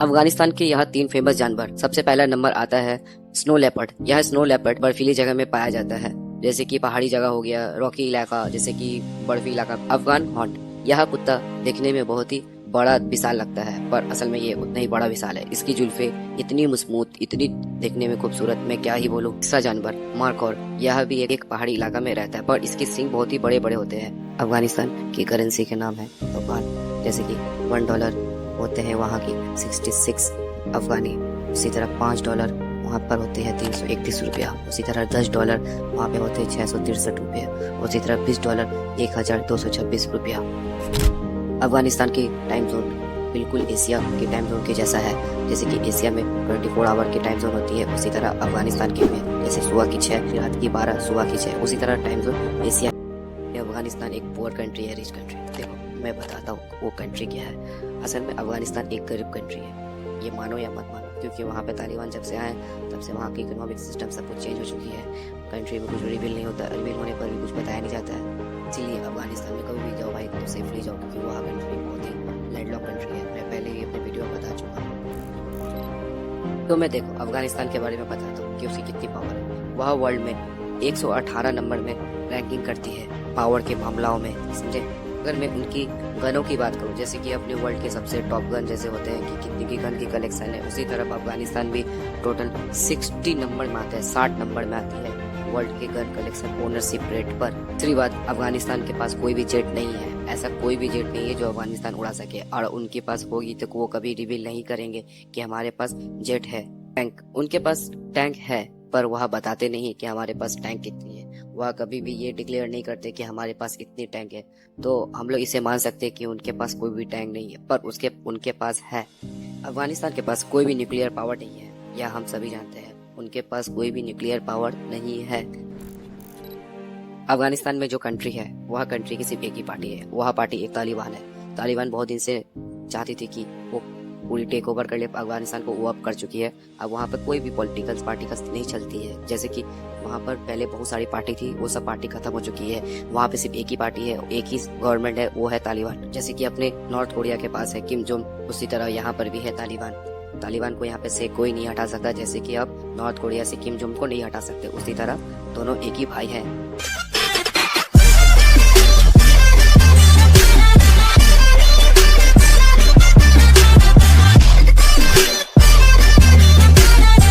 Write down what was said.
अफगानिस्तान के यहाँ 3 फेमस जानवर। सबसे पहला नंबर आता है स्नो लेपर्ड। यह स्नो लेपर्ड बर्फीली जगह में पाया जाता है, जैसे कि पहाड़ी जगह हो गया, रॉकी इलाका, जैसे कि बर्फी इलाका। अफगान हॉन्ट, यह कुत्ता देखने में बहुत ही बड़ा विशाल लगता है, पर असल में ये उतना ही बड़ा विशाल है। इसकी जुल्फे इतनी मजबूत, इतनी देखने में खूबसूरत, मैं क्या ही बोलूं। तीसरा जानवर मार्कोर, यह भी एक पहाड़ी इलाका में रहता है, पर इसके सींग बहुत ही बड़े बड़े होते हैं। अफगानिस्तान की करेंसी के नाम है अफगान, जैसे कि $1 होते हैं वहाँ की 66 अफगानी। उसी तरह $5 वहाँ पर होते हैं 331 रुपया। उसी तरह $10 वहाँ पे होते हैं 663 रुपये। उसी तरह $20 1226 रुपया। अफगानिस्तान की टाइम जोन बिल्कुल एशिया के टाइम जोन के जैसा है, जैसे कि एशिया में 24 आवर की टाइम जोन होती है, उसी तरह अफगानिस्तान के में जैसे सुबह की 6, रात की 12, सुबह की 6, उसी तरह टाइम जोन एशिया। अफगानिस्तान एक पुअर कंट्री है, रिच कंट्री। देखो मैं बताता हूँ वो कंट्री क्या है। असल में अफगानिस्तान एक गरीब कंट्री है, ये मानो या मत मानो, क्योंकि वहाँ पे तालिबान जब से आए तब से वहाँ की इकोनॉमिक सिस्टम सब कुछ चेंज हो चुकी है। कंट्री में कुछ रिवील नहीं होता, रिवील होने पर भी कुछ बताया नहीं जाता है। इसीलिए अफगानिस्तान में कभी भी जाओ भाई तो सेफली जाओ, क्योंकि वहाँ कंट्री बहुत ही लैंडलॉक कंट्री है। मैं पहले ही अपने वीडियो में बता चुका हूँ। तो मैं देखो अफगानिस्तान के बारे में बताता हूँ कि उसकी कितनी पावर है। वह वर्ल्ड में 118 नंबर में रैंकिंग करती है पावर के मामलों में, समझे। अगर मैं उनकी गनों की बात करूं, जैसे कि अपने वर्ल्ड के सबसे टॉप गन जैसे होते हैं कि कितनी की गन की कलेक्शन है, उसी तरह अफगानिस्तान भी टोटल 60 नंबर में आता है, 60 नंबर में आती है वर्ल्ड के गन कलेक्शन ओनरशिप रेट पर। दूसरी बात, अफगानिस्तान के पास कोई भी जेट नहीं है, ऐसा कोई भी जेट नहीं है जो अफगानिस्तान उड़ा सके, और उनके पास होगी तो वो कभी रिवील नहीं करेंगे कि हमारे पास जेट है। टैंक, उनके पास टैंक है, पर वह बताते नहीं कि हमारे पास टैंक कितनी है। वह कभी भी ये डिक्लेयर नहीं करते कि हमारे पास इतनी टैंक है। तो हम लोग इसे मान सकते हैं कि उनके पास कोई भी टैंक नहीं है, पर उनके पास है। अफगानिस्तान के पास कोई भी न्यूक्लियर पावर नहीं है, यह हम सभी जानते हैं। उनके पास कोई भी न्यूक्लियर पावर नहीं है। अफगानिस्तान में जो कंट्री है, वह कंट्री की सिर्फ एक ही पार्टी है, वह पार्टी एक तालिबान है। तालिबान बहुत दिन से चाहती थी कि वो पूरी टेक ओवर कर ले अफगानिस्तान को, वो अब कर चुकी है। अब वहाँ पर कोई भी पॉलिटिकल पार्टी का नहीं चलती है, जैसे कि वहाँ पर पहले बहुत सारी पार्टी थी, वो सब पार्टी खत्म हो चुकी है। वहाँ पे सिर्फ एक ही पार्टी है, एक ही गवर्नमेंट है, वो है तालिबान। जैसे कि अपने नॉर्थ कोरिया के पास है किम जोंग, उसी तरह यहाँ पर भी है तालिबान। तालिबान को यहाँ पे से कोई नहीं हटा सकता, जैसे कि अब नॉर्थ कोरिया से किम जोंग को नहीं हटा सकते, उसी तरह दोनों एक ही भाई हैं।